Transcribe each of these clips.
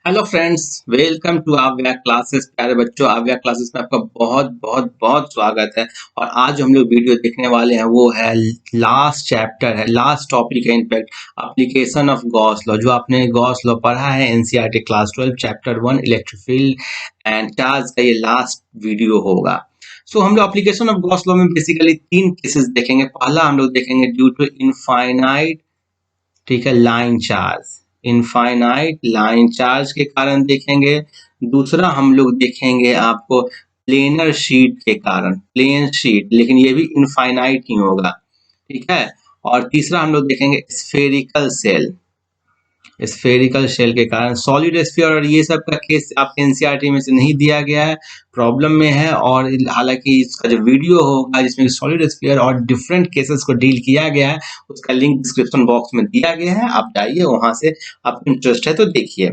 Hello friends, welcome to आव्या classes. प्यारे बच्चों, आव्या क्लासेस में आपका बहुत बहुत बहुत स्वागत है। और आज जो हम लोग वीडियो देखने वाले हैं वो है लास्ट चैप्टर है, लास्ट टॉपिक है in fact, application of Gauss law. जो आपने गॉस लॉ पढ़ा है NCERT class 12 chapter 1 electric field and charge का ये लास्ट वीडियो होगा। सो हम लोग एप्लीकेशन ऑफ गॉस लॉ में बेसिकली तीन केसेस देखेंगे। पहला हम लोग देखेंगे ड्यू टू इनफाइनाइट, ठीक है, line charge, infinite line charge के कारण देखेंगे। दूसरा हम लोग देखेंगे आपको प्लेनर शीट के कारण, प्लेन शीट, लेकिन ये भी इनफाइनाइट ही होगा, ठीक है। और तीसरा हम लोग देखेंगे स्फेरिकल सेल, स्फेरिकल शेल के कारण। सॉलिड स्फीयर और ये सब का केस आपके एनसीईआरटी में से नहीं दिया गया है, प्रॉब्लम में है। और हालांकि इसका जो वीडियो होगा जिसमें सॉलिड स्फीयर और डिफरेंट केसेस को डील किया गया है, उसका लिंक डिस्क्रिप्शन बॉक्स में दिया गया है, आप जाइए वहां से, आपको इंटरेस्ट है तो देखिए।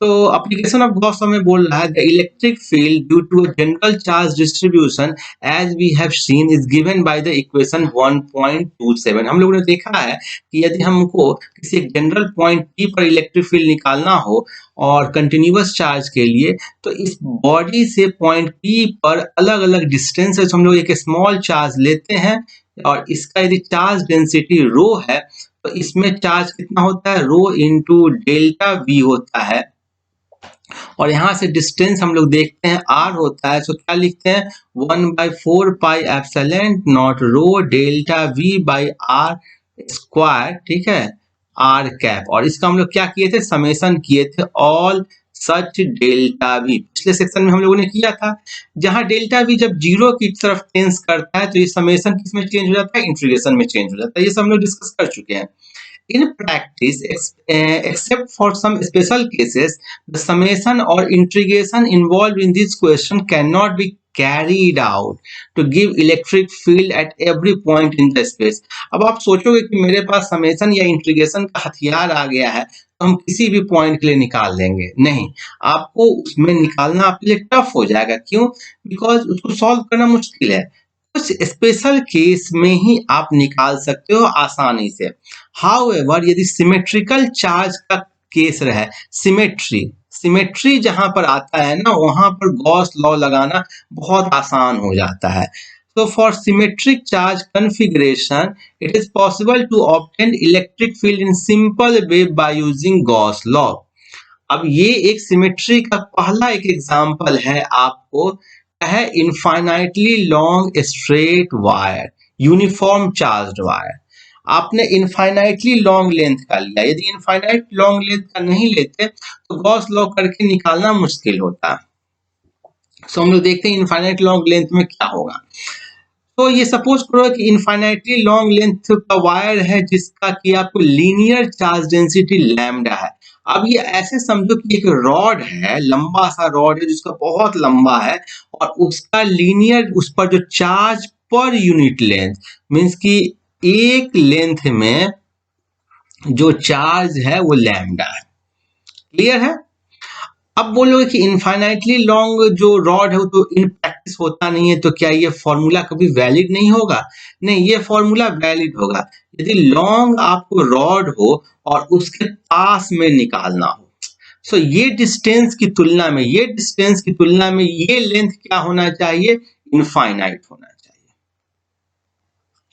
तो एप्लीकेशन ऑफ गॉस लॉ में बोल रहा है the electric field due to general charge distribution as we have seen is given by the equation 1.27। हम लोगों ने देखा है कि यदि हमको किसी एक जनरल पॉइंट पी पर इलेक्ट्रिक फील्ड निकालना हो और कंटिन्यूअस चार्ज के लिए, तो इस बॉडी से पॉइंट पी पर अलग अलग डिस्टेंस है, तो हम लोग एक स्मॉल चार्ज लेते हैं और इसका यदि चार्ज डेंसिटी रो है तो इसमें चार्ज कितना होता है, रो इंटू डेल्टा वी होता है। और यहाँ से डिस्टेंस हम लोग देखते हैं आर होता है, तो क्या लिखते हैं 1/4 pi epsilon naught rho delta V by are square, ठीक है, आर कैप। और इसका हम लोग क्या किए थे, समेशन किए थे ऑल सच डेल्टा वी। पिछले सेक्शन में हम लोगों ने किया था, जहां डेल्टा वी जब जीरो की तरफ टेंस करता है तो ये समेशन किस में चेंज हो जाता है, इंटीग्रेशन में चेंज हो जाता है। ये सब हम लोग डिस्कस कर चुके हैं। In practice, except for some special cases, the summation or integration involved in this question cannot be carried out to give electric field at every point in the space। अब आप सोचोगे कि मेरे पास समेशन या integration का हथियार आ गया है तो हम किसी भी पॉइंट के लिए निकाल लेंगे, नहीं, आपको उसमें निकालना आपके लिए टफ हो जाएगा। क्यों? बिकॉज उसको सॉल्व करना मुश्किल है। कुछ स्पेशल केस में ही आप निकाल सकते हो आसानी से। हाउएवर यदि सिमेट्रिकल चार्ज का केस रहे, सिमेट्री जहां पर आता है ना, वहां पर गॉस लॉ लगाना बहुत आसान हो जाता है। So for symmetric charge configuration, it is possible to obtain electric field in simple way by using Gauss law। अब ये एक सिमेट्री का पहला एक एग्जांपल है, आपको है infinitely long straight wire, uniform charged wire. आपने इनफाइनाइटली लॉन्ग लेंथ का लिया, यदि इनफाइनाइट लॉन्ग लेंथ का नहीं लेते तो गॉस लॉ करके निकालना मुश्किल होता है। सो हम लोग देखते हैं इनफाइनाइट लॉन्ग लेंथ में क्या होगा। तो ये सपोज करो कि इनफाइनाइटली लॉन्ग लेंथ का वायर है जिसका कि आपको लीनियर चार्ज डेंसिटी लैम्डा है। अब ये ऐसे समझो कि एक रॉड है, लंबा सा रॉड है जिसका बहुत लंबा है, और उसका लीनियर, उस पर जो charge per unit length, means कि एक लेंथ में जो चार्ज है वो लैम्डा है। क्लियर है? अब बोलोगे कि इनफाइनाइटली लॉन्ग जो रॉड है वो तो इन प्रैक्टिस होता नहीं है, तो क्या ये फॉर्मूला कभी वैलिड नहीं होगा? नहीं, ये फॉर्मूला वैलिड होगा यदि लॉन्ग आपको रॉड हो और उसके पास में निकालना हो। सो ये डिस्टेंस की तुलना में, ये डिस्टेंस की तुलना में ये लेंथ क्या होना चाहिए, इनफाइनाइट होना चाहिए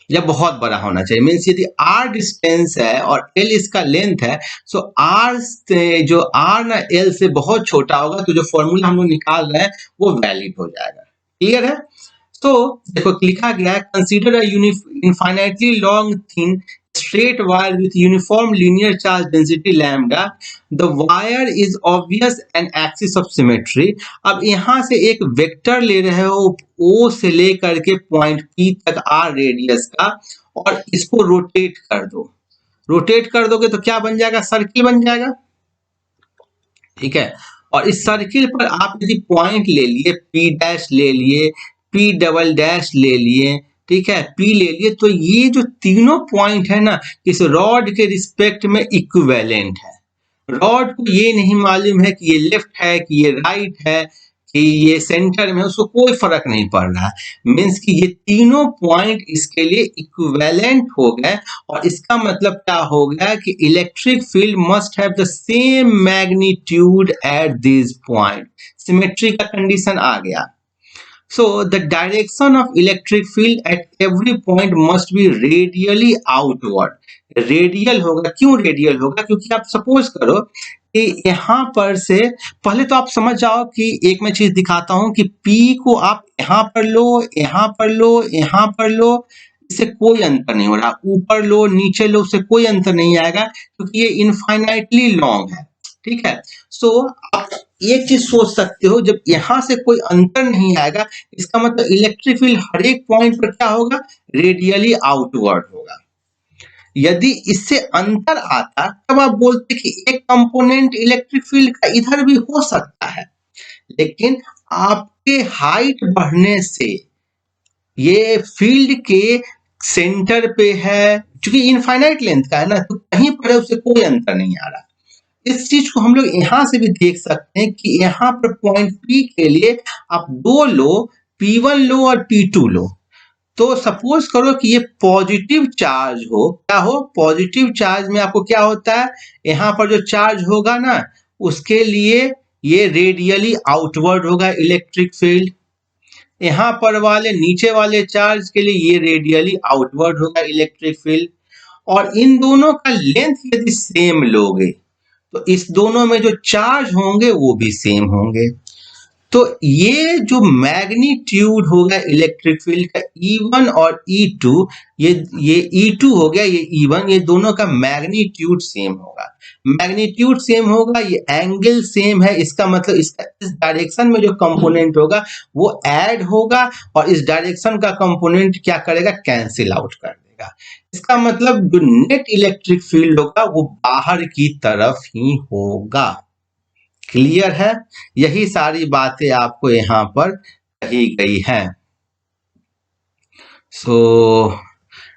या बहुत बड़ा होना चाहिए। मीन्स यदि r डिस्टेंस है और l इसका लेंथ है, सो r से जो r ना l से बहुत छोटा होगा, तो जो फॉर्मूला हम लोग निकाल रहे हैं वो वैलिड हो जाएगा। क्लियर है? तो देखो लिखा गया है, consider a infinitely long thin straight wire with uniform linear charge density lambda, the wire is obvious an axis of symmetry। अब यहां से एक वेक्टर ले रहे हो O से लेकर के पॉइंट P तक r रेडियस का, और इसको रोटेट कर दो। रोटेट कर दोगे तो क्या बन जाएगा, सर्किल बन जाएगा, ठीक है। और इस सर्किल पर आप यदि पॉइंट ले लिए, P डैश ले लिए, P डबल डैश ले लिए, ठीक है, P ले लिए, तो ये जो तीनों पॉइंट है ना, इस रॉड के रिस्पेक्ट में इक्विवेलेंट है। रॉड को ये नहीं मालूम है कि ये लेफ्ट है कि ये राइट है कि ये सेंटर में उसको कोई फर्क नहीं पड़ रहा है। मीन्स कि ये तीनों पॉइंट इसके लिए इक्विवेलेंट हो गए और इसका मतलब क्या हो गया कि electric field must have the same magnitude at this point. Symmetry का कंडीशन आ गया। So the direction of electric field at every point must be radially outward. Radial होगा, क्यों रेडियल होगा? क्योंकि आप सपोज करो कि यहाँ पर से पहले तो आप समझ जाओ कि एक मैं चीज दिखाता हूं कि P को आप यहाँ पर लो, यहाँ पर लो, यहाँ पर लो, इससे कोई अंतर नहीं हो रहा। ऊपर लो, नीचे लो, उससे कोई अंतर नहीं आएगा क्योंकि ये इनफाइनाइटली लॉन्ग है। ठीक है। सो आप एक चीज सोच सकते हो, जब यहां से कोई अंतर नहीं आएगा इसका मतलब इलेक्ट्रिक फील्ड हर एक पॉइंट पर क्या होगा? रेडियली आउटवर्ड होगा। यदि इससे अंतर आता तब आप बोलते कि एक कंपोनेंट इलेक्ट्रिक फील्ड का इधर भी हो सकता है, लेकिन आपके हाइट बढ़ने से ये फील्ड के सेंटर पे है, क्योंकि इनफाइनाइट लेंथ का है ना, तो कहीं पर उससे कोई अंतर नहीं आ रहा। इस चीज को हम लोग यहां से भी देख सकते हैं कि यहाँ पर पॉइंट P के लिए आप दो लो, P1 लो और P2 लो। तो सपोज करो कि ये पॉजिटिव चार्ज हो, क्या हो? पॉजिटिव चार्ज में आपको क्या होता है, यहाँ पर जो चार्ज होगा ना उसके लिए ये रेडियली आउटवर्ड होगा इलेक्ट्रिक फील्ड। यहाँ पर वाले नीचे वाले चार्ज के लिए ये रेडियली आउटवर्ड होगा इलेक्ट्रिक फील्ड। और इन दोनों का लेंथ यदि सेम लोगे तो इस दोनों में जो चार्ज होंगे वो भी सेम होंगे। तो ये जो मैग्नीट्यूड होगा इलेक्ट्रिक फील्ड का E1 और E2, ये E2 हो गया, ये E1, ये दोनों का मैग्नीट्यूड सेम होगा। मैग्नीट्यूड सेम होगा, ये एंगल सेम है, इसका मतलब इसका इस डायरेक्शन में जो कंपोनेंट होगा वो ऐड होगा और इस डायरेक्शन का कंपोनेंट क्या करेगा? कैंसिल आउट कर देगा। इसका मतलब जो नेट इलेक्ट्रिक फील्ड होगा वो बाहर की तरफ ही होगा। क्लियर है? यही सारी बातें आपको यहाँ पर कही गई हैं। So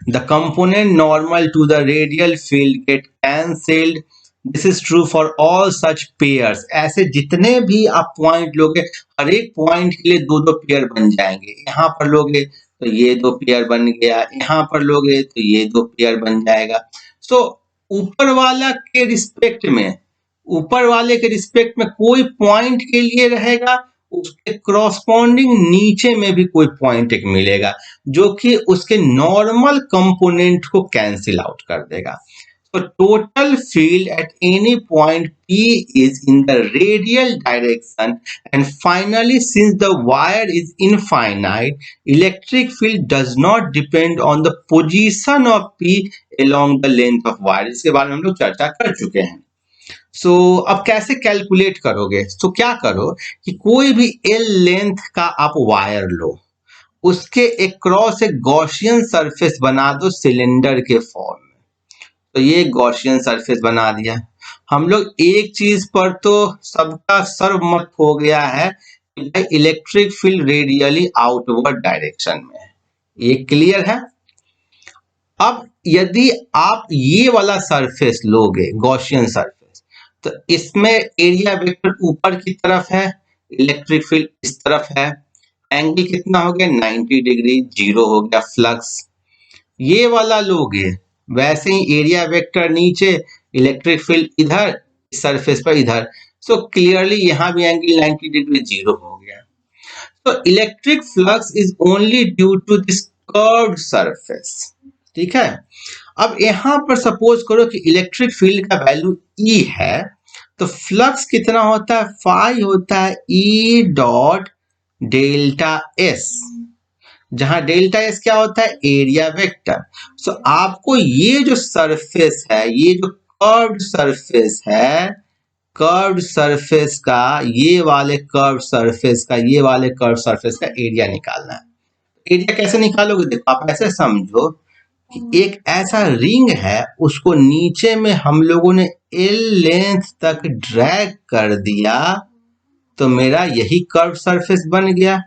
the component normal to the radial field get cancelled. This is true for all such pairs. ऐसे जितने भी आप पॉइंट लोगे हर एक पॉइंट के लिए दो दो पेयर बन जाएंगे। यहाँ पर लोगे तो ये दो पेयर बन गया, यहाँ पर लोगे तो ये दो पेयर बन जाएगा। सो ऊपर वाला के रिस्पेक्ट में, ऊपर वाले के रिस्पेक्ट में कोई पॉइंट के लिए रहेगा, उसके क्रॉसपॉन्डिंग नीचे में भी कोई पॉइंट एक मिलेगा जो कि उसके नॉर्मल कंपोनेंट को कैंसिल आउट कर देगा। So total field at any point P is in the radial direction, and finally since the wire is infinite, electric field does not depend on the position of P along the length of wire। इसके बारे में हम लोग चर्चा कर चुके हैं। अब कैसे कैलकुलेट करोगे? क्या करो कि कोई भी L लेंथ का आप वायर लो, उसके अक्रॉस एक गॉसियन सरफेस बना दो सिलेंडर के फॉर्म में। तो ये गॉसियन सरफेस बना दिया। हम लोग एक चीज पर तो सबका सर्वमत हो गया है कि भाई electric field radially outward direction में है। ये क्लियर है? अब यदि आप ये वाला सरफेस लोगे, गॉसियन सरफेस, तो इसमें एरिया वेक्टर ऊपर की तरफ है, इलेक्ट्रिक फील्ड इस तरफ है। एंगल कितना हो गया? 90 डिग्री, जीरो हो गया फ्लक्स। ये वाला लोगे वैसे ही एरिया वेक्टर नीचे, इलेक्ट्रिक फील्ड इधर, सरफेस पर इधर। सो क्लियरली यहाँ भी एंगल 90 डिग्री, जीरो हो गया। तो electric flux is only due to this curved surface. ठीक है। अब यहां पर सपोज करो कि इलेक्ट्रिक फील्ड का वैल्यू E है, तो फ्लक्स कितना होता है? फाई होता है E डॉट डेल्टा S, जहां डेल्टा S क्या होता है? Area vector. सो आपको ये जो सरफेस है, ये जो कर्व्ड सरफेस है, कर्व्ड सरफेस का, ये वाले कर्व्ड सरफेस का, ये वाले कर्व्ड सरफेस का एरिया निकालना है। एरिया कैसे निकालोगे? देखो आप ऐसे समझो कि एक ऐसा रिंग है, उसको नीचे में हम लोगों ने L लेंथ तक ड्रैग कर दिया, तो मेरा यही कर्व सरफेस बन गया।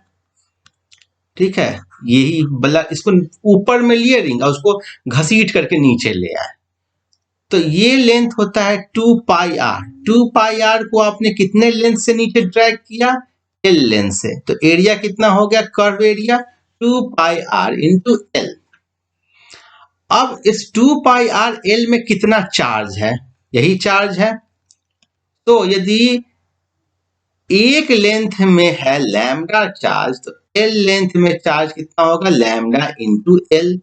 ठीक है। यही बला, इसको ऊपर में लिए रिंग और उसको घसीट करके नीचे ले आए, तो ये लेंथ होता है 2 पाई आर। 2 पाई आर को आपने कितने लेंथ से नीचे ड्रैग किया? एल लेंथ से, तो एरिया कितना हो गया curve area 2 pi r into l. अब इस 2 पाई आर एल में कितना चार्ज है, यही चार्ज है। तो यदि एक लेंथ में है लैम्डा चार्ज, तो एल लेंथ में चार्ज कितना होगा लैम्डा इंटू एल।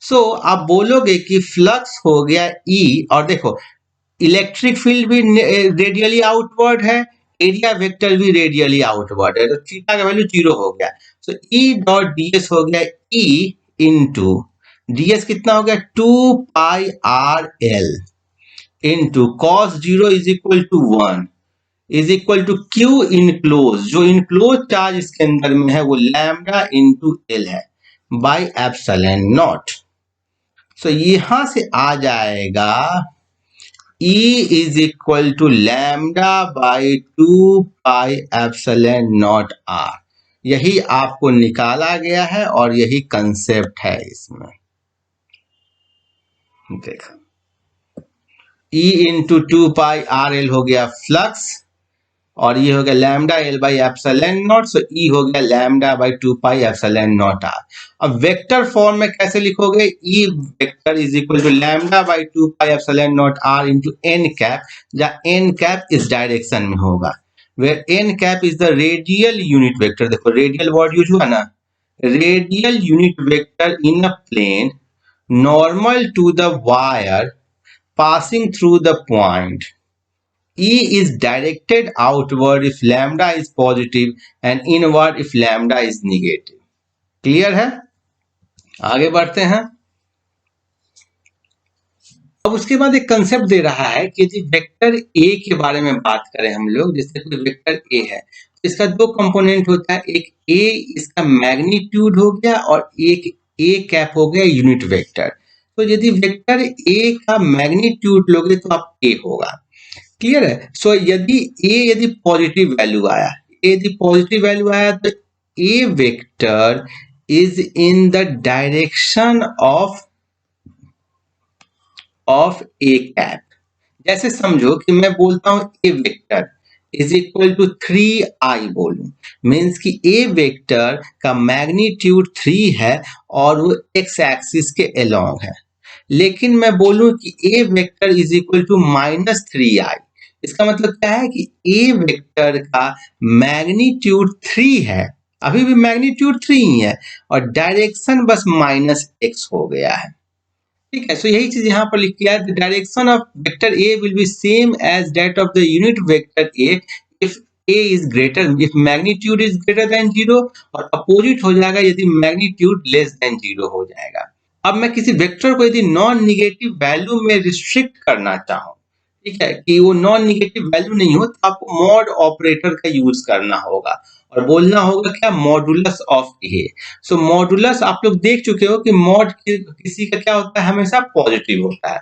सो आप बोलोगे कि फ्लक्स हो गया ई, और देखो इलेक्ट्रिक फील्ड भी रेडियली आउटवर्ड है, एरिया वेक्टर भी रेडियली आउटवर्ड है, तो थीटा का वैल्यू 0 हो गया। सो ई डॉट डीएस हो गया ई इंटू डीएस कितना हो गया 2 pi R L into cos 0 is equal to 1 is equal to Q enclose, जो इनक्लोज चार्ज इसके अंदर में है वो लैम्डा इंटू एल है बाई एप्सिलॉन नॉट। सो यहां से आ जाएगा E is equal to lambda by 2 pi epsilon naught R. यही आपको निकाला गया है और यही कंसेप्ट है इसमें। देखो E into 2 pi R L हो गया फ्लक्स, और ये हो गया lambda L by epsilon naught, so E हो गया lambda by 2 pi epsilon naught R. अब वेक्टर फॉर्म में कैसे लिखोगे, E vector is equal to lambda by 2 pi epsilon naught R into N cap, जहाँ एन कैप इस direction में होगा, where N cap is the radial unit vector. देखो radial word use हुआ ना, radial unit vector in a plane normal to the wire passing through the point. E is directed outward if lambda is positive and inward if lambda is negative. Clear है? आगे बढ़ते हैं। अब उसके बाद एक कंसेप्ट दे रहा है कि यदि वेक्टर ए के बारे में बात करें हम लोग, जैसे कोई वेक्टर ए है, तो इसका दो कंपोनेंट होता है, एक ए इसका मैग्नीट्यूड हो गया और एक ए कैप हो गया यूनिट वेक्टर। तो यदि वेक्टर ए का मैग्नीट्यूड लोगे तो आप ए होगा। क्लियर है? सो यदि पॉजिटिव वैल्यू आया, यदि पॉजिटिव वैल्यू आया तो A vector is in the direction of A cap. जैसे समझो कि मैं बोलता हूं A vector is equal to 3i बोलूं, मीन्स कि ए वेक्टर का मैग्नीट्यूड 3 है और वो एक्स एक्सिस के अलोंग है। लेकिन मैं बोलूं कि A vector is equal to -3i, इसका मतलब क्या है कि ए वेक्टर का मैग्नीट्यूड 3 है, अभी भी मैग्नीट्यूड 3 ही है और डायरेक्शन बस -x हो गया है। ठीक है, सो यही चीज यहाँ पर लिखी है, the direction of vector A will be same as that of the unit vector A if A is greater, if magnitude is greater than 0, और अपोजिट हो जाएगा यदि मैग्नीट्यूड लेस देन 0 हो जाएगा। अब मैं किसी वेक्टर को यदि नॉन निगेटिव वैल्यू में रिस्ट्रिक्ट करना चाहूँ, ठीक है, कि वो नॉन निगेटिव वैल्यू नहीं हो, तो आपको मॉड ऑपरेटर का यूज करना होगा और बोलना होगा क्या, modulus of A. So modulus आप लोग देख चुके हो कि मॉड किसी का क्या होता है, हमेशा पॉजिटिव होता है।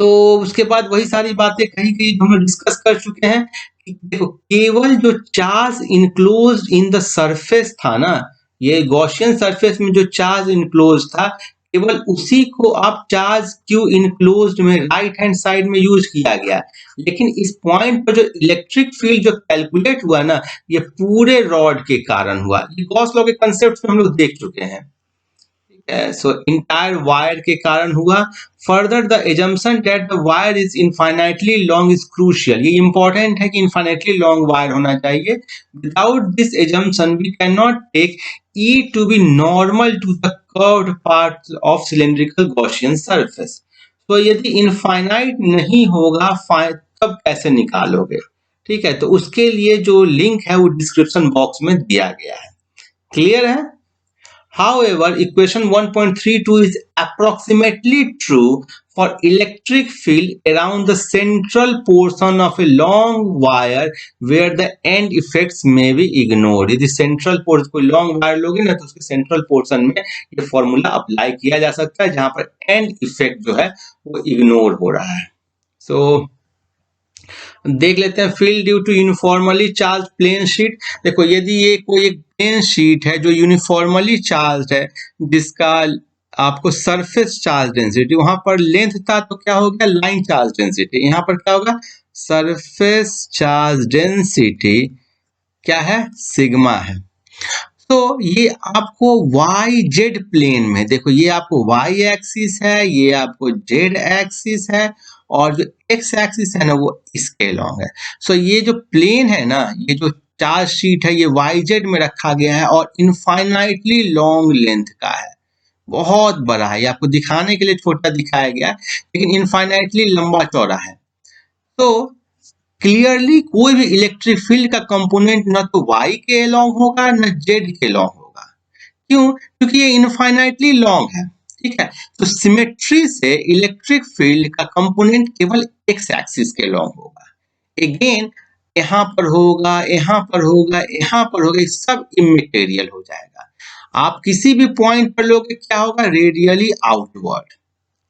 तो उसके बाद वही सारी बातें कहीं कहीं हम लोग डिस्कस कर चुके हैं कि देखो केवल जो charge enclosed in the surface था ना, ये गॉसियन सरफेस में जो चार्ज इनक्लोज था, केवल उसी को आप चार्ज क्यू इनक्लोज्ड में राइट हैंड साइड में यूज किया गया। लेकिन इस पॉइंट पर जो इलेक्ट्रिक फील्ड जो कैलकुलेट हुआ ना, ये पूरे रॉड के कारण हुआ। ये गॉस लॉ के कंसेप्ट हम लोग देख चुके हैं। सो इंटायर वायर के कारण हुआ। Further the assumption that the wire is infinitely long is crucial, ये इंपॉर्टेंट है कि इनफाइनाइटली लॉन्ग वायर होना चाहिए। Without this assumption we can not take E to be normal to the curved part of cylindrical Gaussian surface. तो यदि infinite नहीं होगा तब कैसे निकालोगे? ठीक है, तो उसके लिए जो लिंक है वो डिस्क्रिप्शन बॉक्स में दिया गया है। क्लियर है? However, equation 1.32 is approximately true for electric field around the central portion of a long wire where the end effects may be ignored. यदि central portion कोई long wire लोगे ना, तो उसके central portion में ये फॉर्मूला अप्लाई किया जा सकता है जहां पर end effect जो है वो इग्नोर हो रहा है। So देख लेते हैं field due to uniformly charge plane sheet. देखो यदि ये कोई एक प्लेन शीट है जो यूनिफॉर्मली चार्ज है, जिसका आपको सरफेस चार्ज डेंसिटी, वहां पर लेंथ था तो क्या हो गया, लाइन चार्ज डेंसिटी, यहाँ पर क्या होगा, सरफेस चार्ज डेंसिटी क्या है, सिग्मा है। तो ये आपको वाई जेड प्लेन में, देखो ये आपको वाई एक्सिस है, ये आपको जेड एक्सिस है, और जो एक्स एक्सिस है ना वो इसके लॉन्ग है। सो ये जो प्लेन है ना, ये जो चार्ज शीट है, ये वाई जेड में रखा गया है और इनफाइनाइटली लॉन्ग लेंथ का है, बहुत बड़ा है। ये आपको दिखाने के लिए छोटा दिखाया गया है, लेकिन इनफाइनाइटली लंबा चौड़ा है। तो क्लियरली कोई भी इलेक्ट्रिक फील्ड का कंपोनेंट ना तो y के अलोंग होगा ना z के अलोंग होगा। क्यों? क्योंकि ये इनफाइनाइटली लॉन्ग है। ठीक है, तो सिमेट्री से इलेक्ट्रिक फील्ड का कंपोनेंट केवल x एक्सिस के अलोंग होगा। अगेन यहाँ पर होगा, यहाँ पर होगा, यहाँ पर होगा, ये सब इमेटेरियल हो जाएगा। आप किसी भी पॉइंट पर लोगे क्या होगा, रेडियली आउटवर्ड।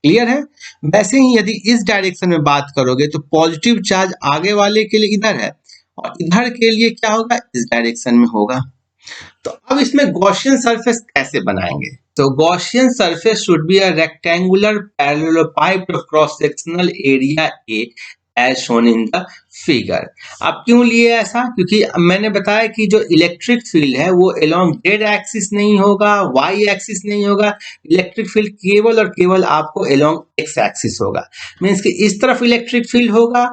क्लियर है? वैसे ही यदि इस डायरेक्शन में बात करोगे तो पॉजिटिव चार्ज आगे वाले के लिए इधर है और इधर के लिए क्या होगा, इस डायरेक्शन में होगा। तो अब इसमें गॉसियन सरफेस कैसे बनाएंगे? तो Gaussian surface should be a rectangular parallelepiped cross sectional area A as shown in the figure. अब क्यों लिए ऐसा? क्योंकि मैंने बताया कि जो इलेक्ट्रिक फील्ड है वो अलोंग जेड एक्सिस नहीं होगा, वाई एक्सिस नहीं होगा। इलेक्ट्रिक फील्ड केवल और केवल आपको अलोंग एक्स एक्सिस होगा। मीन्स कि इस तरफ इलेक्ट्रिक फील्ड होगा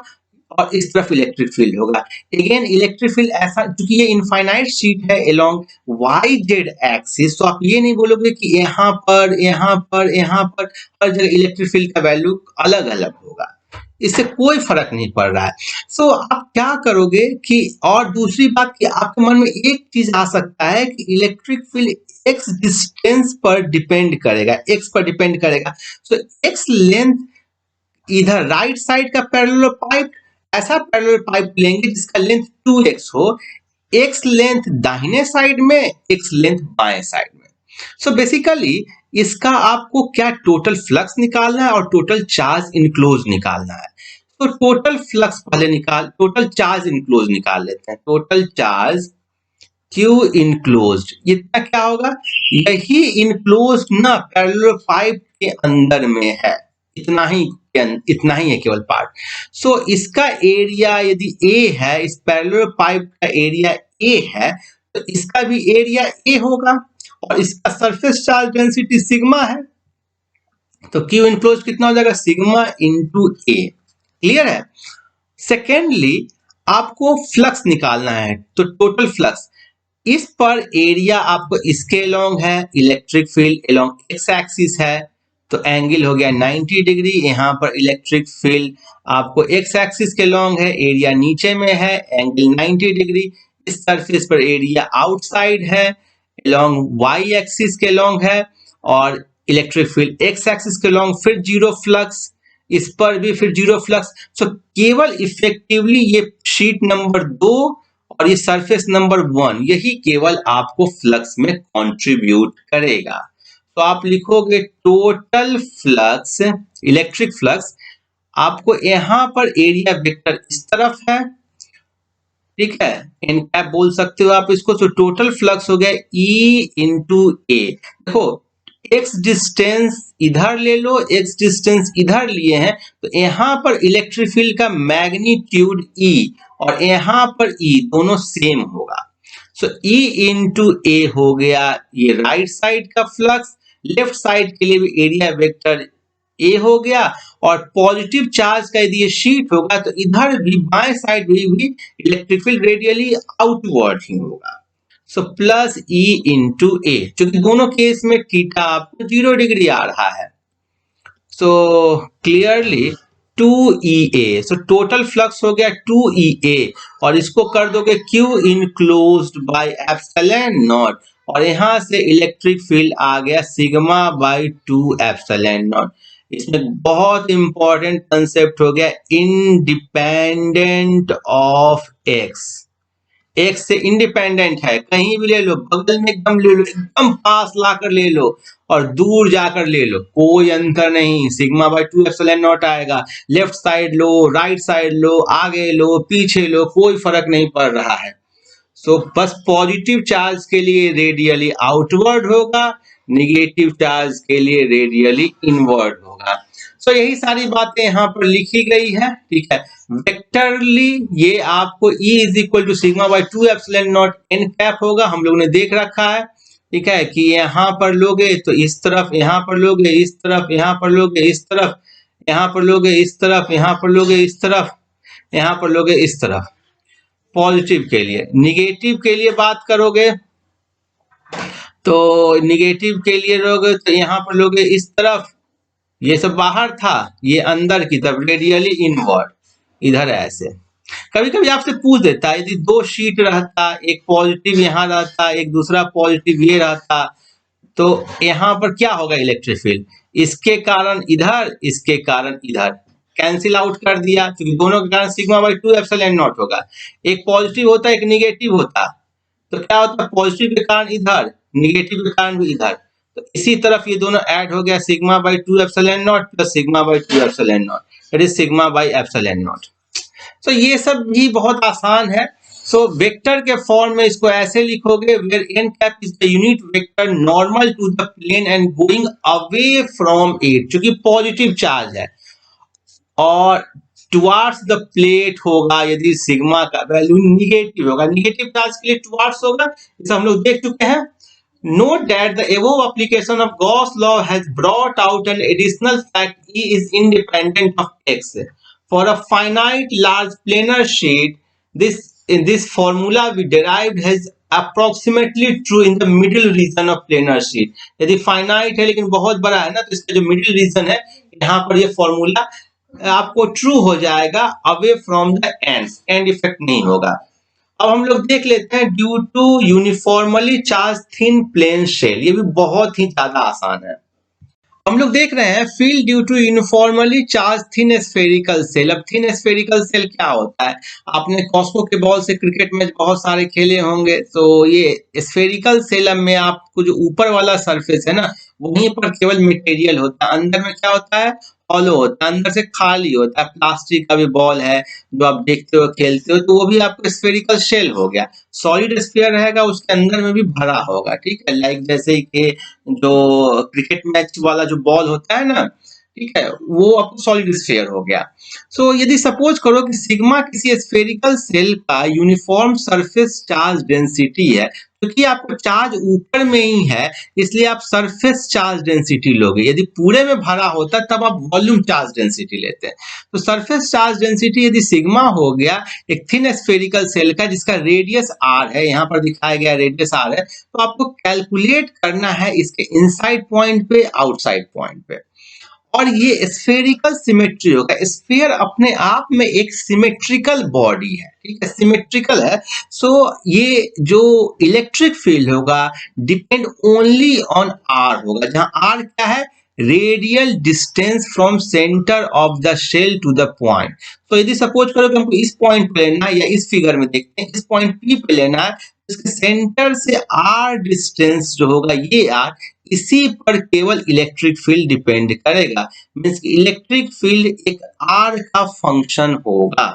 और इस तरफ इलेक्ट्रिक फील्ड होगा। अगेन इलेक्ट्रिक फील्ड ऐसा, क्योंकि ये इनफाइनाइट शीट है अलोंग वाई जेड एक्सिस, तो आप ये नहीं बोलोगे कि यहाँ पर यहाँ पर यहाँ पर हर जगह इलेक्ट्रिक फील्ड का वैल्यू अलग अलग होगा। इससे कोई फर्क नहीं पड़ रहा है। सो आप क्या करोगे कि, और दूसरी बात कि आपके मन में एक चीज आ सकता है कि इलेक्ट्रिक फील्ड एक्स डिस्टेंस पर डिपेंड करेगा, एक्स पर डिपेंड करेगा। सो एक्स लेंथ, इधर राइट साइड का पैरेलल पाइप, ऐसा पैरेलल पाइप लेंगे जिसका लेंथ 2x हो, एक्स लेंथ दाहिने साइड में, एक्स लेंथ बाएं साइड में। सो बेसिकली इसका आपको क्या टोटल फ्लक्स निकालना है और टोटल चार्ज इनक्लोज निकालना है। तो टोटल फ्लक्स पहले निकाल, टोटल चार्ज इनक्लोज निकाल लेते हैं। टोटल चार्ज Q इनक्लोज्ड, इतना क्या होगा, यही इनक्लोज्ड ना पैरेलल पाइप के अंदर में है, इतना ही है केवल पार्ट। सो इसका एरिया यदि A है, इस पैरेलल पाइप का एरिया A है, तो इसका भी एरिया A होगा और इसका सरफेस चार्ज डेंसिटी सिग्मा है, तो Q इनक्लोज कितना हो जाएगा, सिग्मा इंटू A। क्लियर है? सेकेंडली आपको फ्लक्स निकालना है, तो टोटल फ्लक्स, इस पर एरिया आपको इसके अलोंग है, electric field along x axis है, तो एंगल हो गया 90 डिग्री। यहाँ पर इलेक्ट्रिक फील्ड आपको एक्स एक्सिस के अलोंग है, एरिया नीचे में है, एंगल 90 डिग्री। इस सरफेस पर एरिया आउटसाइड है, अलोंग वाई एक्सिस के अलोंग है, और इलेक्ट्रिक फील्ड एक्स एक्सिस के अलोंग, फिर जीरो फ्लक्स, इस पर भी फिर जीरो फ्लक्स। सो केवल इफेक्टिवली ये शीट नंबर 2 और ये सरफेस नंबर 1 यही केवल आपको फ्लक्स में कंट्रीब्यूट करेगा। तो आप लिखोगे टोटल फ्लक्स, इलेक्ट्रिक फ्लक्स, आपको यहां पर एरिया वेक्टर इस तरफ है, ठीक है, एन कैप बोल सकते हो आप इसको। तो टोटल फ्लक्स हो गया E इंटू ए। देखो एक्स डिस्टेंस इधर ले लो, एक्स डिस्टेंस इधर लिए हैं, तो यहां पर इलेक्ट्रिक फील्ड का मैग्नीट्यूड E और यहां पर E दोनों सेम होगा। सो E इंटू ए हो गया ये राइट साइड का फ्लक्स, लेफ्ट साइड के लिए भी एरिया वेक्टर ए हो गया, और पॉजिटिव चार्ज का यदि ये शीट होगा तो इधर भी बाएं साइड भी इलेक्ट्रिक फील्ड रेडियली आउटवर्ड ही होगा। सो प्लस E इंटू ए, क्योंकि दोनों केस में थीटा आपको 0 डिग्री आ रहा है। So clearly 2EA, so total flux हो गया 2EA, और इसको कर दोगे Q enclosed by epsilon naught, और यहां से इलेक्ट्रिक फील्ड आ गया सिग्मा बाय 2 एप्सिलॉन नॉट। इसमें बहुत इंपॉर्टेंट कंसेप्ट हो गया, इंडिपेंडेंट ऑफ एक्स। एक्स से इंडिपेंडेंट है, कहीं भी ले लो, बगल में एकदम ले लो, एकदम पास लाकर ले लो और दूर जाकर ले लो, कोई अंतर नहीं, सिग्मा बाय 2 एप्सिलॉन नॉट आएगा। लेफ्ट साइड लो, राइट साइड लो, आगे लो, पीछे लो, कोई फर्क नहीं पड़ रहा है। सो बस पॉजिटिव चार्ज के लिए रेडियली आउटवर्ड होगा, निगेटिव चार्ज के लिए रेडियली इनवर्ड होगा। सो यही सारी बातें यहाँ पर लिखी गई है, ठीक है। वेक्टरली ये आपको E is equal to sigma by 2 epsilon naught n cap होगा, हम लोगों ने देख रखा है, ठीक है, कि यहाँ पर लोगे तो इस तरफ, यहाँ पर लोगे इस तरफ, यहाँ पर लोगे इस तरफ, यहाँ पर लोगे इस तरफ, यहाँ पर लोगे इस तरफ, यहाँ पर लोगे इस तरफ। पॉजिटिव के लिए, निगेटिव के लिए बात करोगे तो निगेटिव के लिए लोगे तो यहाँ पर लोगे इस तरफ, ये सब बाहर था, ये अंदर की तरफ रेडियली इनवर्ड, इधर ऐसे। कभी कभी आपसे पूछ देता है यदि दो शीट रहता, एक पॉजिटिव यहाँ रहता, एक दूसरा पॉजिटिव ये रहता, तो यहाँ पर क्या होगा इलेक्ट्रिक फील्ड, इसके कारण इधर, इसके कारण इधर, कैंसिल आउट कर दिया, क्योंकि दोनों के कारण सिग्मा बाई 2 एप्सिलॉन नॉट होगा। एक पॉजिटिव होता, एक निगेटिव होता, तो क्या होता है, पॉजिटिव के कारण इधर, निगेटिव के कारण भी इधर, तो इसी तरफ ये दोनों ऐड हो गया, sigma by 2 epsilon not plus sigma by 2 epsilon not, that is sigma by epsilon not. तो ये सब भी बहुत आसान है। सो वेक्टर के फॉर्म में इसको ऐसे लिखोगे, where n cap is the unit vector normal to the plane and going away from it, क्योंकि पॉजिटिव चार्ज है, और टुवार्ड्स द प्लेट होगा यदि सिग्मा का वैल्यू निगेटिव होगा, निगेटिव चार्ज के लिए टुवार्ड्स होगा, इसे हम लोग देख चुके हैं। Note that the above application of Gauss law has brought out an additional fact: E is independent of X. For a finite large planar sheet, this formula we derived has approximately true in the middle region of planar sheet. यदि finite है लेकिन बहुत बड़ा है ना, तो इसका जो middle region है, यहाँ पर ये formula आपको true हो जाएगा, away from the ends, end effect नहीं होगा। अब हम लोग देख लेते हैं due to uniformly charge thin plane shell, ये भी बहुत ही ज्यादा आसान है। हम लोग देख रहे हैं field due to uniformly charge thin spherical shell. अब थिन स्फेरिकल सेल क्या होता है, आपने कॉस्को के बॉल से क्रिकेट मैच बहुत सारे खेले होंगे, तो ये स्फेरिकल सेल में आपको जो ऊपर वाला सरफेस है ना, वहीं पर केवल मटेरियल होता है, अंदर में क्या होता है, हॉलो होता है, अंदर से खाली होता है। प्लास्टिक का भी बॉल है जो आप देखते हो खेलते हो, तो वो भी आपको स्फेरिकल शेल हो गया। सॉलिड स्फीयर रहेगा, उसके अंदर में भी भरा होगा, ठीक है, लाइक जैसे कि जो क्रिकेट मैच वाला जो बॉल होता है ना, ठीक है, वो आपको सॉलिड स्फीयर हो गया। सो यदि सपोज करो कि सिग्मा किसी स्फेरिकल सेल का यूनिफॉर्म सरफेस चार्ज डेंसिटी है, क्योंकि आपको चार्ज ऊपर में ही है इसलिए आप सरफेस चार्ज डेंसिटी लोगे, यदि पूरे में भरा होता तब आप वॉल्यूम चार्ज डेंसिटी लेते हैं। तो सरफेस चार्ज डेंसिटी यदि सिग्मा हो गया एक थिन स्फेरिकल सेल का जिसका रेडियस r है, यहाँ पर दिखाया गया रेडियस r है, तो आपको कैलकुलेट करना है इसके इनसाइड पॉइंट पे, आउटसाइड पॉइंट पे, और ये स्फेरिकल सिमेट्री होगा। स्फीयर अपने आप में एक सिमेट्रिकल बॉडी है, ठीक है, सिमेट्रिकल है। सो ये जो इलेक्ट्रिक फील्ड होगा डिपेंड ओनली ऑन आर होगा, जहां आर क्या है, radial distance from centre of the shell to the point. तो यदि सपोज करो कि हमको इस पॉइंट पे लेना है, या इस फिगर में देखते हैं इस पॉइंट पी पे लेना है, इसके सेंटर से आर डिस्टेंस जो होगा ये आर, इसी पर केवल इलेक्ट्रिक फील्ड डिपेंड करेगा। मींस इलेक्ट्रिक फील्ड एक आर का फंक्शन होगा।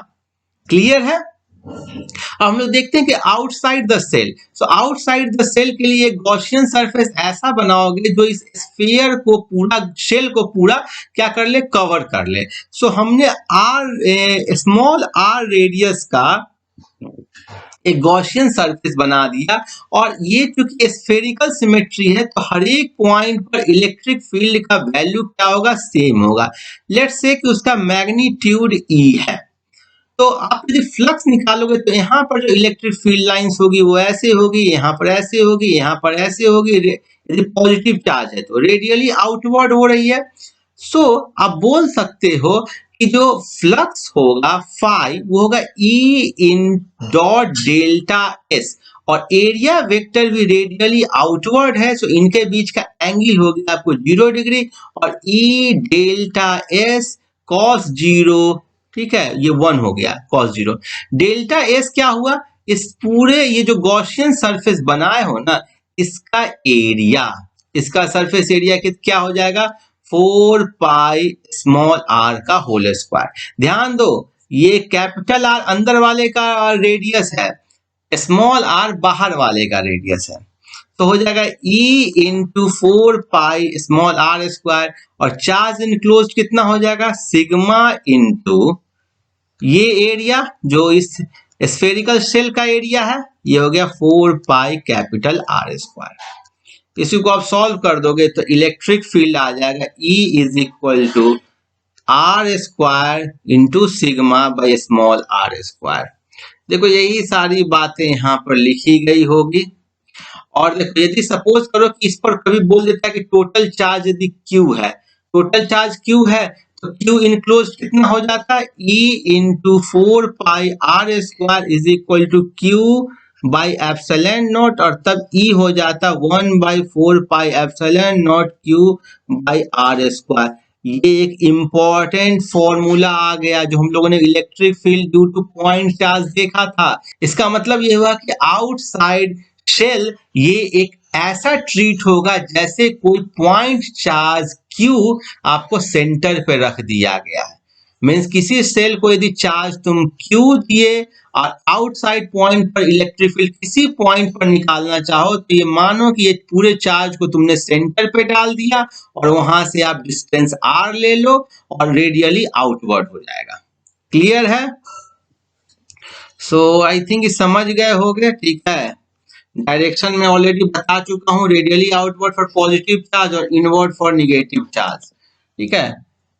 क्लियर है? अब हम लोग देखते हैं कि outside the shell, so outside the shell के लिए गॉसियन सरफेस ऐसा बनाओगे जो इस स्फीयर को पूरा, शेल को पूरा क्या कर ले, कवर कर ले। सो हमने आर स्मॉल आर रेडियस का एक गॉसियन सरफेस बना दिया, और ये चूंकि स्फेरिकल सिमेट्री है तो हर एक पॉइंट पर इलेक्ट्रिक फील्ड का वैल्यू क्या होगा, सेम होगा। लेट्स से कि उसका मैग्नीट्यूड E है, तो आप यदि फ्लक्स निकालोगे तो यहाँ पर जो इलेक्ट्रिक फील्ड लाइंस होगी वो ऐसे होगी, यहाँ पर ऐसे होगी, यहाँ पर ऐसे होगी। यदि पॉजिटिव चार्ज है तो रेडियली आउटवर्ड हो रही है। सो आप बोल सकते हो कि जो फ्लक्स होगा फाई वो होगा E in dot delta S, और एरिया वेक्टर भी रेडियली आउटवर्ड है, सो इनके बीच का एंगल हो गया आपको 0 डिग्री, और E डेल्टा S cos 0, ठीक है, ये 1 हो गया cos 0। डेल्टा S क्या हुआ, इस पूरे ये जो गॉसियन सरफेस बनाए हो ना, इसका एरिया, इसका सरफेस एरिया क्या हो जाएगा, 4 पाई स्मॉल r का होल स्क्वायर। ध्यान दो ये कैपिटल R अंदर वाले का रेडियस है, स्मॉल r बाहर वाले का रेडियस है। तो हो जाएगा E इंटू 4πr², और चार्ज इनक्लोज कितना हो जाएगा, सिग्मा इंटू ये एरिया जो इस स्फेरिकल शेल का एरिया है, ये हो गया 4πR²। इसी को आप सॉल्व कर दोगे तो इलेक्ट्रिक फील्ड आ जाएगा E is equal to R² into sigma by small r²। देखो यही सारी बातें यहाँ पर लिखी गई होगी। और देखो यदि सपोज करो कि इस पर कभी बोल देता है कि टोटल चार्ज यदि Q है, टोटल चार्ज Q है तो Q इनक्लोज कितना हो जाता है, E into 4πR² is equal to Q by epsilon naught, और तब E हो जाता 1/4πε0 Q बाई R²। ये एक इंपॉर्टेंट फॉर्मूला आ गया जो हम लोगों ने electric field due two point charge देखा था। इसका मतलब ये हुआ कि आउटसाइड शेल ये एक ऐसा ट्रीट होगा जैसे कोई पॉइंट चार्ज Q आपको सेंटर पे रख दिया गया है। मीन्स किसी सेल को यदि चार्ज तुम Q दिए और आउटसाइड पॉइंट पर इलेक्ट्रिक फील्ड किसी पॉइंट पर निकालना चाहो तो ये मानो कि ये पूरे चार्ज को तुमने सेंटर पे डाल दिया और वहां से आप डिस्टेंस R ले लो और रेडियली आउटवर्ड हो जाएगा। क्लियर है? सो आई थिंक समझ गए होगे। ठीक है, डायरेक्शन में ऑलरेडी बता चुका हूँ, radially outward for positive charge और इनवर्ड फॉर नेगेटिव चार्ज। ठीक है,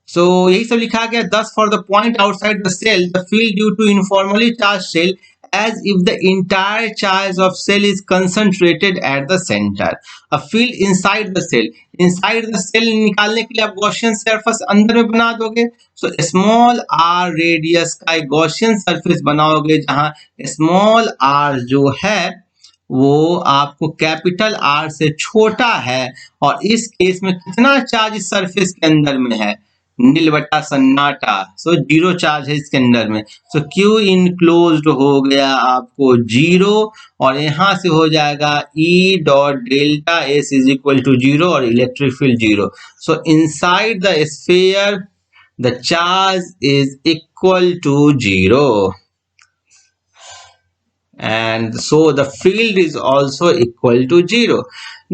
सो यही सब लिखा गया। Thus for the point outside the shell the field due to uniformly charge shell as if the entire charge of cell is concentrated at the center. A field inside the cell, inside the cell निकालने के लिए आप Gaussian surface अंदर में बना दोगे। So small r radius का एक गॉसियन सरफेस बनाओगे जहां स्मॉल r जो है वो आपको कैपिटल R से छोटा है, और इस केस में कितना चार्ज इस सरफेस के अंदर में है, नील बटा सन्नाटा। सो जीरो चार्ज है इसके अंदर में। सो Q इनक्लोज्ड हो गया आपको 0, और यहां से हो जाएगा E dot delta S is equal to 0 और electric field 0। So inside the sphere the charge is equal to 0 and so the field is also equal to 0.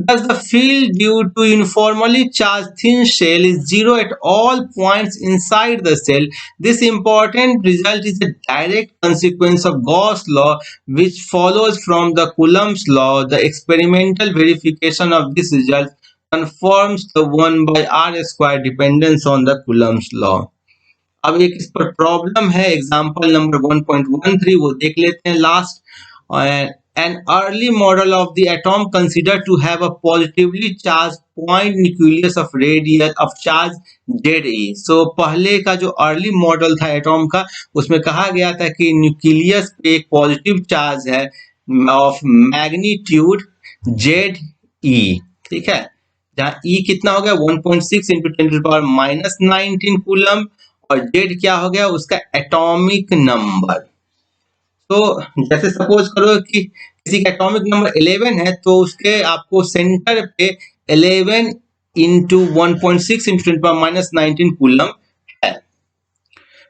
Thus the field due to uniformly charged thin shell is 0 at all points inside the cell. This important result is a direct consequence of Gauss law which follows from the Coulomb's law. The experimental verification of this result confirms the 1/r² dependence on the Coulomb's law. अब एक इस पर problem है, example number 1.13, वो देख लेते हैं last. An early model of the atom considered to have a positively charged point nucleus of radius of charge Ze. So पहले का जो अर्ली मॉडल था एटॉम का, उसमें कहा गया था कि न्यूक्लियस पे एक पॉजिटिव चार्ज है ऑफ मैग्नीट्यूड Ze। ठीक है, जहाँ E कितना हो गया 1.6 इंटू 10⁻⁻19 कूलम, और Z क्या हो गया उसका एटॉमिक नंबर। तो जैसे सपोज करो कि किसी का एटॉमिक नंबर 11 है तो उसके आपको सेंटर पे 11 इंटू 1.6 इंटू 10⁻19 कूलम है।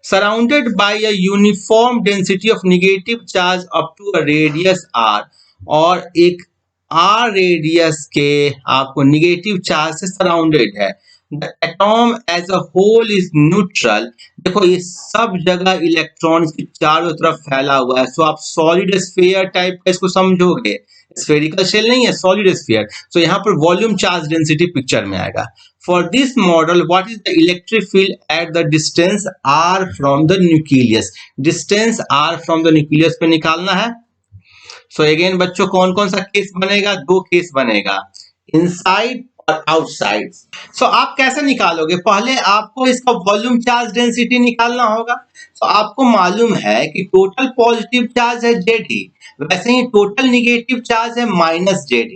Surrounded by a uniform density of negative charge up to a radius r, और एक r रेडियस के आपको नेगेटिव चार्ज से सराउंडेड है। The atom as a whole is neutral. देखो ये सब जगह इलेक्ट्रॉन्स के चारों तरफ फैला हुआ है। सो आप सॉलिड स्फीयर टाइप का इसको समझोगे, स्फेरिकल शेल नहीं है, सॉलिड स्फीयर। सो यहाँ पर वॉल्यूम चार्ज डेंसिटी पिक्चर में आएगा। For this model, what is the electric field at the distance r from the nucleus? Distance r from the nucleus पे निकालना है। सो अगेन बच्चों कौन कौन सा केस बनेगा, दो केस बनेगा, इनसाइड और आउटसाइड। सो आप कैसे निकालोगे, पहले आपको इसका वॉल्यूम चार्ज डेंसिटी निकालना होगा। सो आपको मालूम है कि टोटल पॉजिटिव चार्ज है Ze, वैसे ही टोटल नेगेटिव चार्ज है -Ze,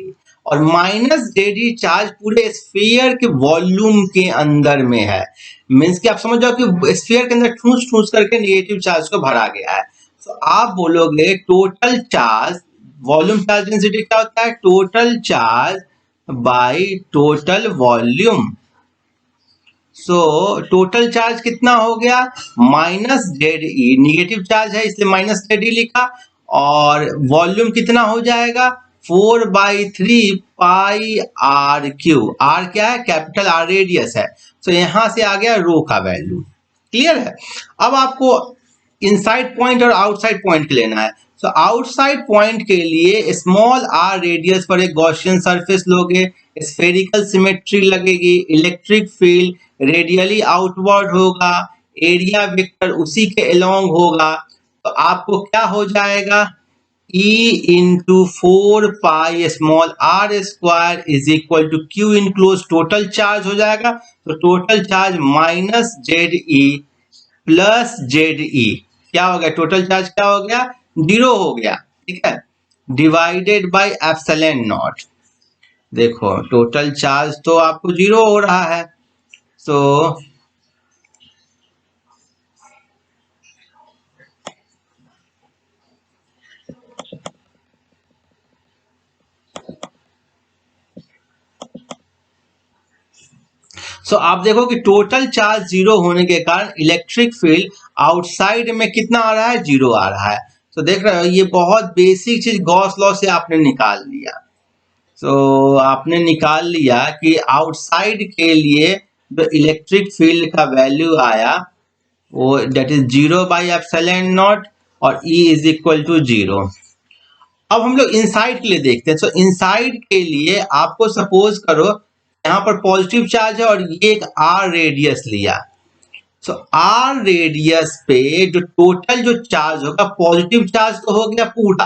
और -Ze चार्ज पूरे स्फीयर के वॉल्यूम के अंदर में है। मीन्स कि आप समझ जाओ कि स्फीयर के अंदर ठूस ठूस करके नेगेटिव चार्ज को भरा गया है। सो आप बोलोगे total charge, volume charge density क्या होता है, total charge by total volume. So total charge कितना हो गया -Ze, नेगेटिव चार्ज है इसलिए -Ze लिखा, और वॉल्यूम कितना हो जाएगा 4/3 पाई आर क्यू। आर क्या है? कैपिटल आर रेडियस है। तो यहां से आ गया रो का वैल्यू। क्लियर है? अब आपको इनसाइड पॉइंट और आउटसाइड पॉइंट लेना है। तो आउटसाइड पॉइंट के लिए स्मॉल आर रेडियस पर एक गॉसियन सरफेस लोगे, स्फेरिकल सिमेट्री लगेगी, इलेक्ट्रिक फील्ड रेडियली आउटवर्ड होगा, एरिया वेक्टर उसी के अलोंग होगा। तो आपको क्या हो जाएगा? E into 4 pi small R square is equal to Q enclose total charge हो जाएगा। तो total charge minus Z E plus Z E क्या हो गया? टोटल चार्ज क्या हो गया? 0 हो गया। ठीक है, डिवाइडेड बाय एप्सिलॉन नॉट। देखो टोटल चार्ज तो आपको 0 हो रहा है। तो आप देखो कि टोटल चार्ज 0 होने के कारण इलेक्ट्रिक फील्ड आउटसाइड में कितना आ रहा है? 0 आ रहा है। तो देख रहे हो, ये बहुत बेसिक चीज गॉस लॉ से आपने निकाल लिया। तो आपने निकाल लिया कि आउटसाइड के लिए जो इलेक्ट्रिक फील्ड का वैल्यू आया वो that is 0 by epsilon naught और E इज इक्वल टू 0। अब हम लोग इनसाइड के लिए देखते हैं। तो इनसाइड के लिए आपको सपोज करो यहाँ पर पॉजिटिव चार्ज है और ये एक आर रेडियस लिया। तो आर रेडियस पे जो टोटल जो चार्ज होगा, पॉजिटिव चार्ज तो हो गया पूरा,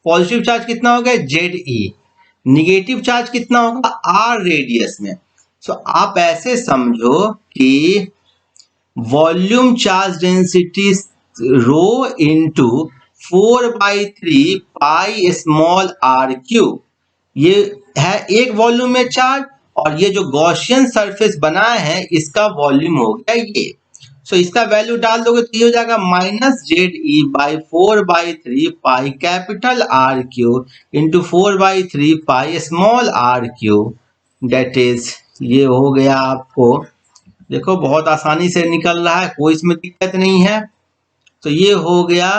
पॉजिटिव चार्ज कितना हो गया? जेड ई। निगेटिव चार्ज कितना होगा? आर रेडियस में। तो आप ऐसे समझो कि volume charge density rho into 4/3 pi small r cube, ये है एक वॉल्यूम में चार्ज, और ये जो गॉसियन सरफेस बना है इसका वॉल्यूम हो गया ये। सो इसका वैल्यू डाल दोगे तो ये हो जाएगा minus Z E by 4/3 pi capital R cube into 4/3 pi small r cube. That is ये हो गया आपको, देखो बहुत आसानी से निकल रहा है, कोई इसमें दिक्कत नहीं है। तो ये हो गया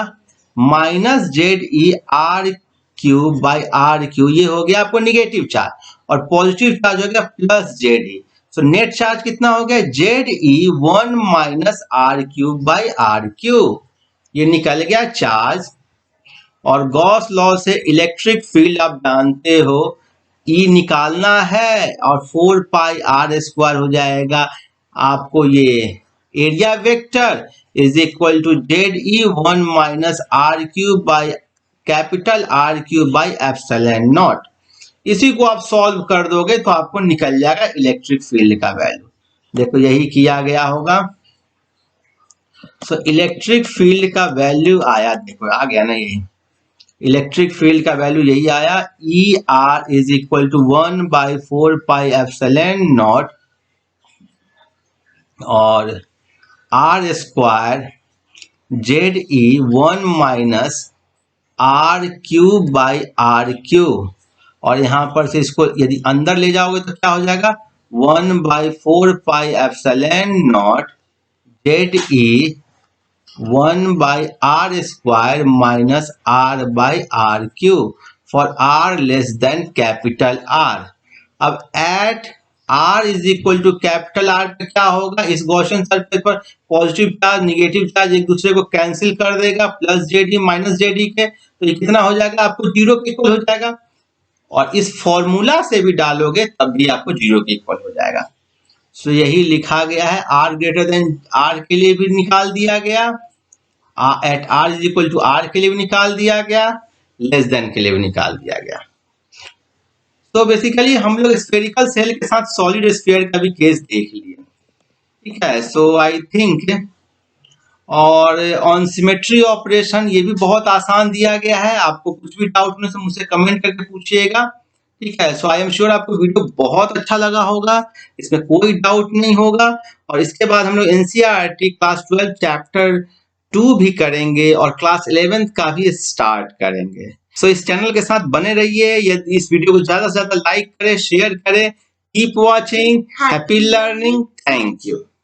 minus Z E R cube by R Q, ये हो गया आपको निगेटिव चार्ज, और पॉजिटिव चार्ज हो गया plus Z E. So net charge कितना हो गया? Z E 1 minus R cube by R cube, ये निकल गया चार्ज। और गॉस लॉ से इलेक्ट्रिक फील्ड आप जानते हो, ई निकालना है और 4 पाई आर स्क्वायर हो जाएगा आपको ये area vector is equal to Z E 1 minus R cube by capital R cube by epsilon naught. इसी को आप सॉल्व कर दोगे तो आपको निकल जाएगा इलेक्ट्रिक फील्ड का वैल्यू। देखो यही किया गया होगा। सो इलेक्ट्रिक फील्ड का वैल्यू आया, देखो आ गया ना, यही इलेक्ट्रिक फील्ड का वैल्यू यही आया, E R is equal to 1/4 pi epsilon naught और R square Z E 1 minus R cube by R cube, और यहां पर से इसको यदि अंदर ले जाओगे तो क्या हो जाएगा? 1/4 pi epsilon naught Z E 1 by are square minus R by R cube for R less than capital R. अब at R is equal to capital R पे क्या होगा? इस गॉसियन सरफेस पर पॉजिटिव चार्ज निगेटिव चार्ज एक दूसरे को cancel कर देगा, प्लस जेडी माइनस जेडी के, तो ये कितना हो जाएगा? आपको 0 के इक्वल हो जाएगा। और इस फॉर्मूला से भी डालोगे तब भी आपको 0 के इक्वल हो जाएगा। सो यही लिखा गया है, आर ग्रेटर देन आर के लिए भी निकाल दिया गया, at R is equal to R के लिए भी निकाल दिया गया, लेस देन के लिए भी निकाल दिया गया। तो बेसिकली हम लोग स्फेरिकल सेल के साथ सॉलिड स्फीयर का भी केस देख लिए, ठीक है। सो आई थिंक, और ऑन सिमेट्री ऑपरेशन ये भी बहुत आसान दिया गया है, आपको कुछ भी डाउट नहीं तो मुझसे कमेंट करके पूछिएगा, ठीक है। सो आई एम श्योर आपको वीडियो बहुत अच्छा लगा होगा, इसमें कोई डाउट नहीं होगा। और इसके बाद हम लोग एनसीईआरटी क्लास 12 चैप्टर 2 भी करेंगे और क्लास 11 का भी स्टार्ट करेंगे। सो इस चैनल के साथ बने रहिए, यदि इस वीडियो को ज्यादा से ज्यादा लाइक करें, शेयर करें। Keep watching, happy learning, thank you.